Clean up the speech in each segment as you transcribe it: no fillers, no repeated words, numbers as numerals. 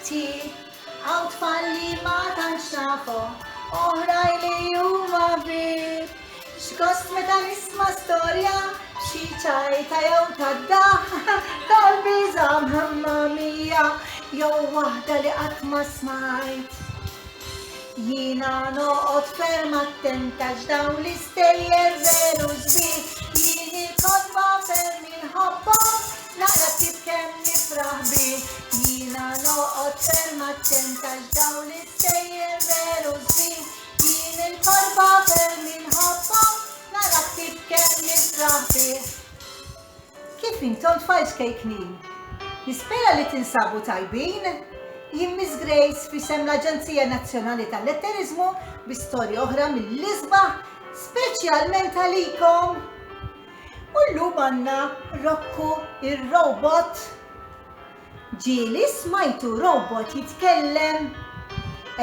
ftit, għaw tfal li ma tantx nafu, oħrajn li huma kbir. X'gost meta nisma' storja xi ċajta jew tad-daħ tal-biża' mamma mija jew waħda li qatt ma smajt. Jiena noqgħod ferm attenta x'dawn l-istejjer veru żbir, jien il-kotba ferm inħobbhom naqra ftit kemm nifraħ bih. Jiena noqgħod ferm attenta x'dawn l-istejjer veru żbir, jien il-kotba ferm inħobbhom naqra ftit kemm nifraħ bih. Kif intom tfal xkejknin? Nispera li tinsabu tajbin. Jien Miss Grace fisem l-Aġenzija Nazzjonali tal-Litteriżmu bi storja oħra mill-isbaħ speċjalment għalikom. U llum għandna Rokku ir-robot. Ġieli smajtu robot jitkellem.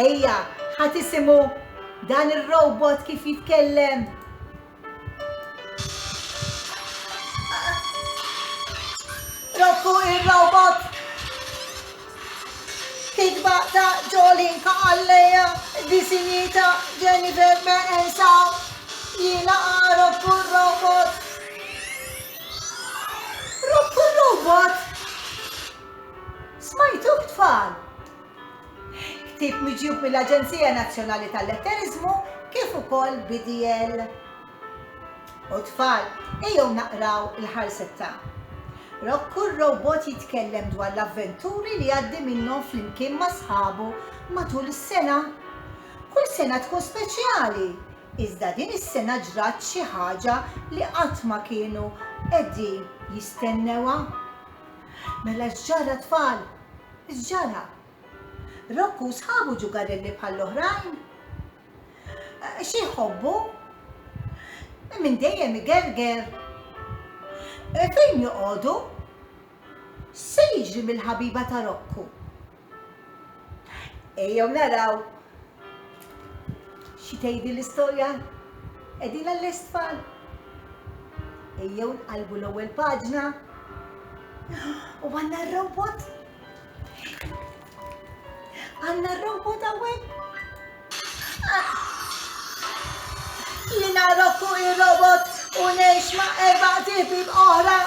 Ejja, ħadd isimgħu dan ir-robot kif jitkellem. Rokku ir-robot. Kitba ta' Jolene Calleja, disinjita Jennifer Mensa, jiena Rokku robot. Rokku robot? Smajtu tfal? Ktib miġjub mill-Aġenzija Nazzjonali tal-Litteriżmu kif ukoll BDL. U tfal, ejjew naqraw il-ħarsetta. Rokku r-robot jitkellem dwar l-avventuri li għaddi minnhom flimkien ma' sħabu matul is-sena. Kull sena tkun speċjali, iżda din is-sena ġrat xi ħaġa li qatt ma kienu qegħdin jistennewha. Mela x'ġara tfal? X'ġara? Rokku sħabu ġugarelli bħall-oħrajn? Xi jħobbu? Minn dejjem igerger. Fejn joqogħdu? Se jiġri mill-ħabiba ta' Rokku? Ejjew naraw. Xi tgħidi l-istorja? Qegħdin għall-lest tfal? Ejjew nqalbu l-ewwel paġna. U għandna r-robot? Għandna r-robot hawnhekk? Jiena Rokku ir-robot u ngħix ma' erba' ħbieb oħra.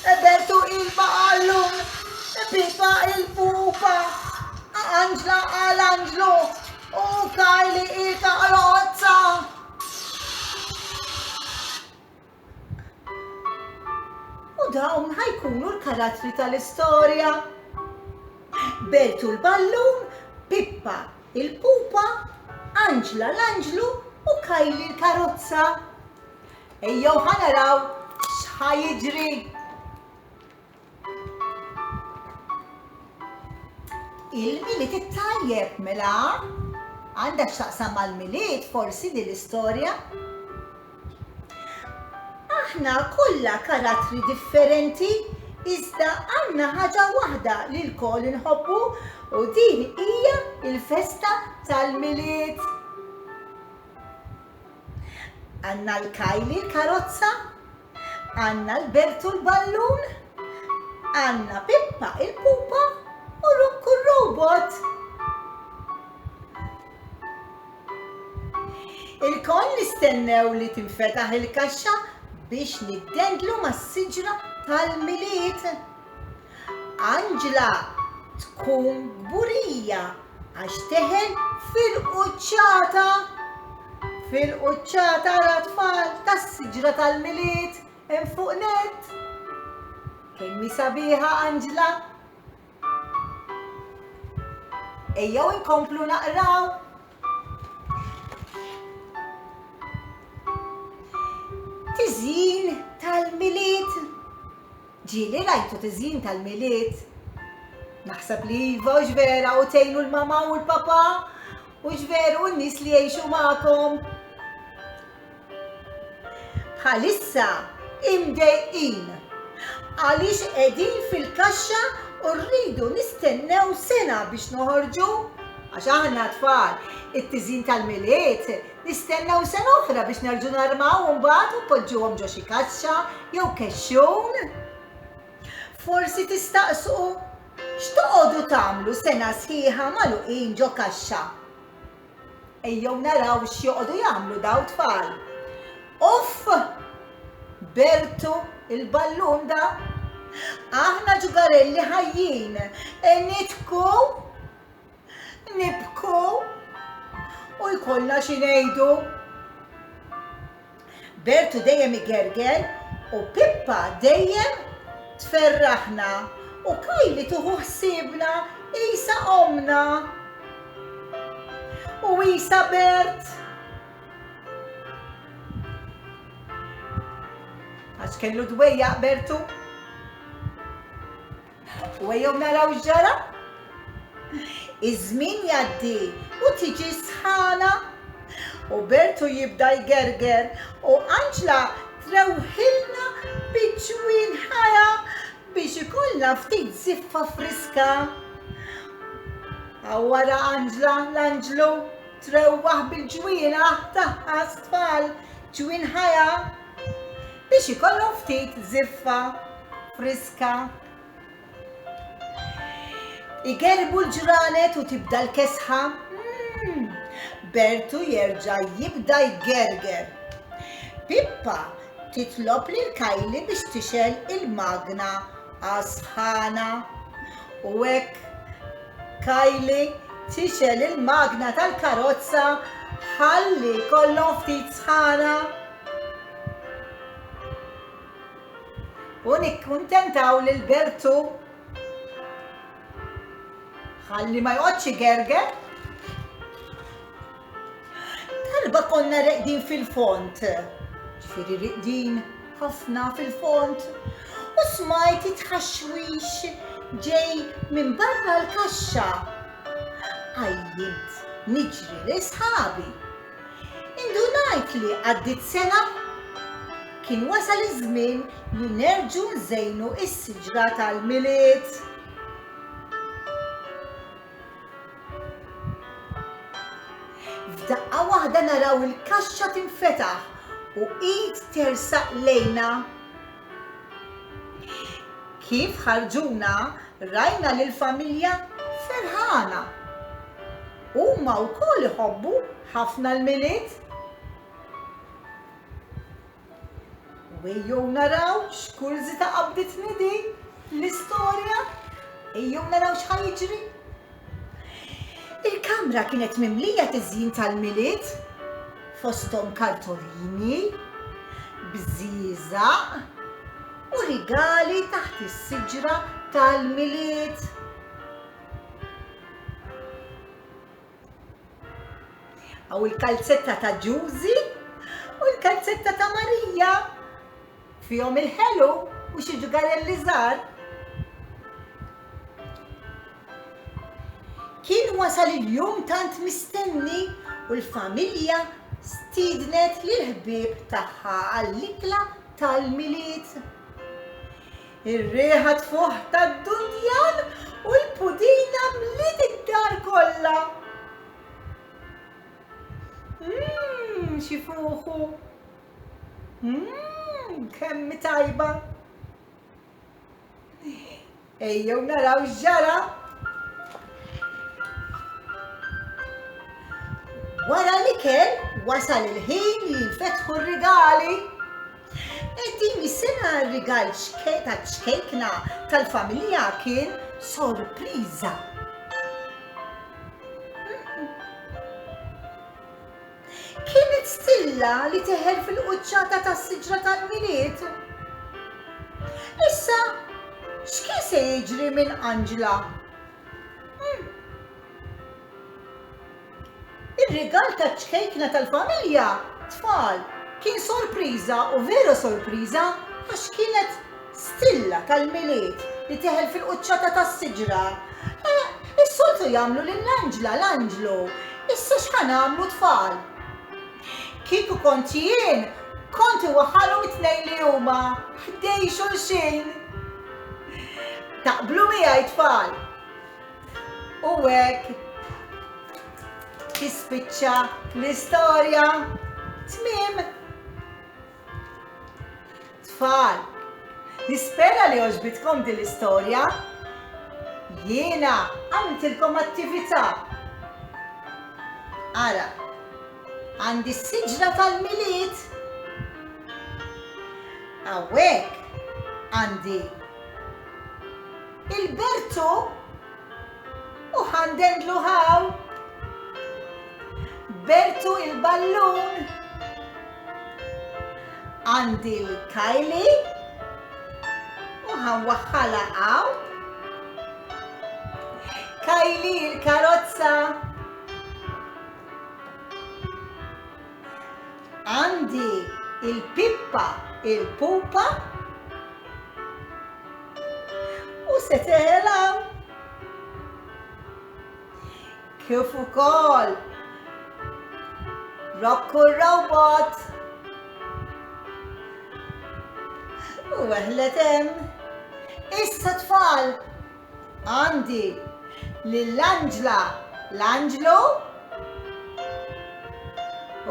Bertu il-baqallum, Pippa il-pupa, Angela għal-Anglu u Kajli il-karozza. U dawn ħajkunu l-karattri tal-istorja. Bertu l-ballum, Pippa il-pupa, Angela l-Anglu u Kajli il-karozza. Ejjew ħanaraw x'ħajiġri. Il-miliet it-tajjeb mela, għandek x'taqsam mal-miliet forsi din l-istorja? Aħna kollha karattri differenti, iżda għandna ħaġa waħda li l-koll inħobbu u din hija il-festa tal-miliet. Għandna l-Kajli l-karozza, għandna l-Bertu l-ballun, għandna Pippa il-pupa u Rokku r-robot. Il-koll nistennew li tinfetaħ il-kaxxa biex niddendlu mas-siġra tal-miliet. Angela tkun gburija għax teħel fil-quċċata. Fil-quċċata l-atfal tas-siġra tal-miliet hemm fuq net. Kemm sabiħa Angela. Ejjew inkomplu naqraw. Tiżjin tal-miliet. Ġieli rajtu tiżjin tal-miliet. Naħseb li iva u ġvera u tgħinu l-mama u l-papa u ġveru n-nies li jgħixu magħkom. Bħalissa imdejqin għaliex qegħdin fil-kaxxa u rridu nistennew sena biex noħorġu. Għax aħna tfal, it-tiżjin tal-miliet nistennew sena oħra biex nerġu narmaw u mbagħad u poġġuhom ġo xi kaxxa jew kexxun. Forsi tistaqsu X'toqgħodu tagħmlu sena sħiħa magħluqin ġo kaxxa? Ejjew naraw x'joqogħdu jagħmlu daw tfal. Uff! Bertu il-ballun da. Aħna ġugarelli ħajjin, nibku u jkollna xi ngħidu. Bertu dejjem igerger u Pippa dejjem tferraħna u Kajli tuħu ħsiebna isa omna. U isa Bert. Għax kellu dwejjaq Bertu. U ejjew naraw x'ġara. Iż-żmien jgħaddi u tiġi sħana u Bertu jibda jgerger u Anġla trewħilna biċwien ħajja biex ikollna ftit ziffa friska. Wara Anġla l-Anġlu trewwaħ bil-ġwiena taħħas tfal ġwien ħajja biex ikollhom ftit ziffa friska. Igerbu l-ġranet u tibda l-kesħa. Bertu jerġa' jibda jgerger. Pippa titlob lil Kajli biex tixel il-magna għasħana. U hekk Kajli tixel il-magna tal-karozza ħalli kollhom ftit sħana. U nikkuntentaw lil Bertu ħalli ma jqgħodx igerger. Talba konna reqdin fil-font, ġifieri reqdin ħafna fil-font, u smajt tħaxwix ġej minn barra l-kaxxa. Għajjimt niġri li sħabi. Indunajt li għaddit sena kien wasal iż-żmien li nerġgħu nżejnu s-siġra tal-miliet. F'daqqa waħda naraw il-kaxxa tinfetaħ u id tersaq lejna. Kif ħarġuna rajna lill-familja ferħana. Huma wkoll iħobbu ħafna l-miliet. U ejjew naraw x'kurżita qabditni din l-istorja. Ejjew naraw x'ħajjiġri. Il-kamra kienet mimlija tiżjin tal-miliet, fosthom kartolini, bżieżaq u rigali taħt is-siġra tal-miliet. Aw il-kalzetta ta' Ġużi u l-kalzetta ta' Marija. Fihom il-ħelu u xi ġugarelli żgħar. Kien wasal il-jum tant mistenni u l-familja stiednet lill-ħbieb tagħha għall-ikla tal-miliet. Ir-rieħa tfuħ tad-dundjan u l-pudina mliet id-dar kollha. Xi fuħu. Kemm tajba. Ejjew naraw x'ġara. Wara l-ikel wasal il-ħin li jinfetħu r-rigali. Din is-sena r-rigal ta' ċkejkna tal-familja kien sorpriża. Kienet stilla li teħel fil-quċċata tas-siġra tal-miliet. Issa, x'kien se jiġri minn Anġla? Ir-rigal ta' ċkejkna tal-familja, tfal, kien sorpriża u veru sorpriża għax kienet stilla tal-miliet li teħel fil-quċċata tas-siġra. Is-soltu jagħmlu lill-Anġla l-Anġlu, issa x'ħanamlu tfal? Kieku kont jien, kont iwaħħalhom it-tnejn li huma ħdej xulxin. Taqblu miegħi tfal. U hekk tispiċċa l-istorja tmiem. Tfal, nispera li għoġbitkom din l-istorja. jiena għamiltilkom attività. Ara, għandi s-siġra tal-miliet. Hawnhekk għandi il-Bertu u ħandendlu hawn. Bertu il-ballun. Għandi l-Kajli u ħanwaħħala hawn. Kajli il-karozza. Għandi il-Pippa il-pupa u se teħela. Kif ukoll Rokku robot u weħlet hemm. Issa tfal għandi lill-Anġla l-Anġlu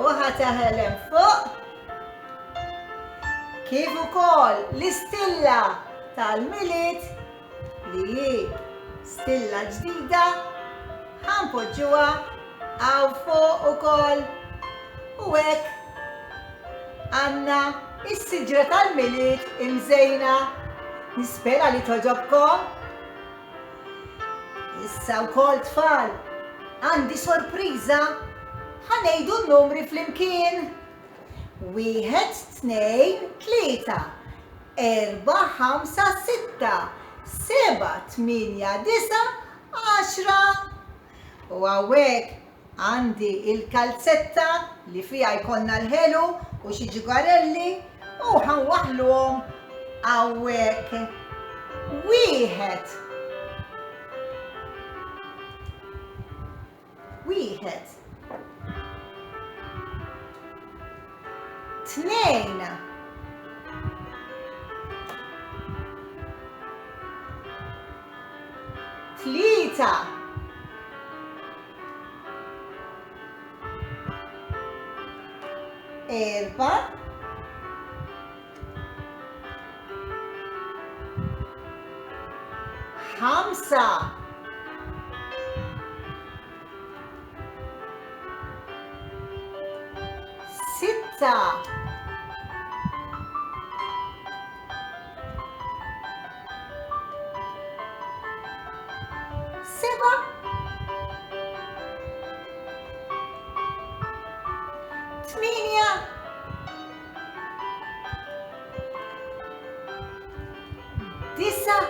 u ħataħelem fuq. Kif ukoll l-istilla tal-miliet li hi stilla ġdida ħanpoġġuha hawn fuq ukoll. U hekk għandna s-siġra tal-miliet imżejna. Nispera li toġobkom. Issa wkoll tfal għandi sorpriża. Ħanejdu n-numri flimkien. 1, 2, 3, 4, 5, 6, 7, 8, 9, 10. U hawnhekk għandi il-kalzetta li fiha jkollna l-ħelu u xi ġigarelli u ħanwaħluhom hawnhekk. 1, 2, 3, 4, 5, 6, 7, 8, 9,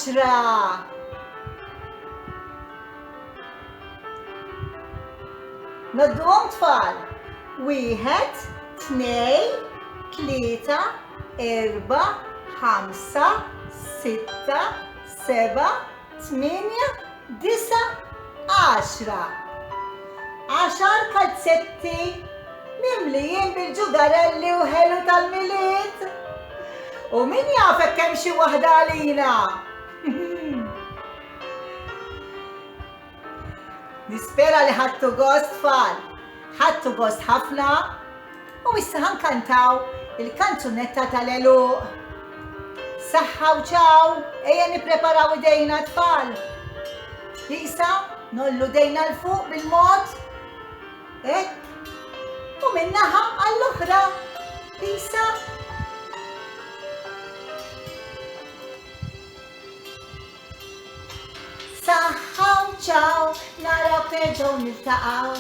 10. Nadduhom tfal. 1, 2, 3, 4, 5, 6, 7, 8, 9, 10. 10 kalzetti mimlijin bil-ġugarelli u ħelu tal-miliet. U min jafek kemm xi waħda għalina? Nispera li ħadtu gost tfal. Ħadtu gost ħafna. U issa ħankantaw il-kanzunetta tal-eluq. Saħħa u ċaw, ejja nippreparaw idejna tfal. Issa nollu dejna l-fuq bil-mod. U minnaħa għall-oħra. Issa. Saħħa u ċaw, narawk nerġgħu niltaqgħu.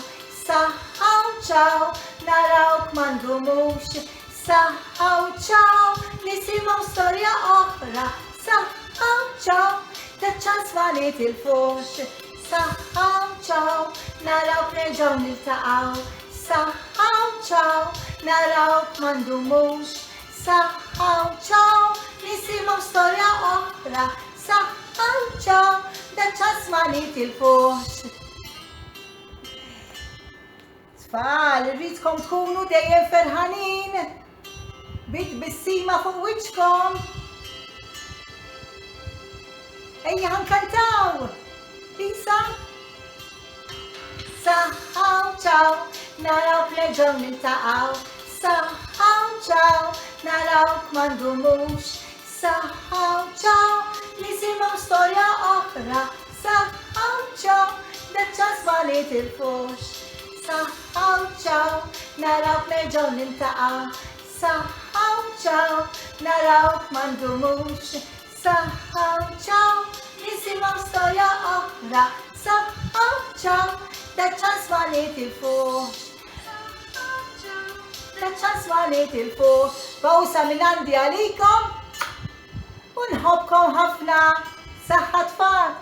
Saħħa u ċaw, narawk m'għandhomux. Saħħa u ċaw, nisimgħu storja oħra. Saħħa u ċaw, taċ-ċans ma nitilfux. Saħħa u ċaw, narawk nerġgħu niltaqgħu. Saħħa u ċaw, narawk m'għandhomux. Saħħa u ċaw, nisimgħu storja oħra. Saħħa u ċaw, taċ-ċans ma nitilfux. Tfal, irridkom tkunu dejjem ferħanin. Bit-bissima fuq wiċċkom. Ejja ħankantaw. Isa. Saħħa u ċaw, narawk nerġgħu niltaqgħu. Saħħa Saħħa ċaw, narawk mandumux. Saħħa ċaw, nisimgħu storja oħra. Saħħa ċaw, daċċas ma nitilfux. Saħħa ċaw, narawk nerġgħu nintaqa'. Saħħa ċaw, narawk mandumux. Saħħa ċaw, nisimgħu storja oħra. Saħħa ċaw, daċċas ma nitilfux. Daċċas ma nitilfux. Bawsa minn għandi għalikom u nħobbkom ħafna. Saħħa tfal.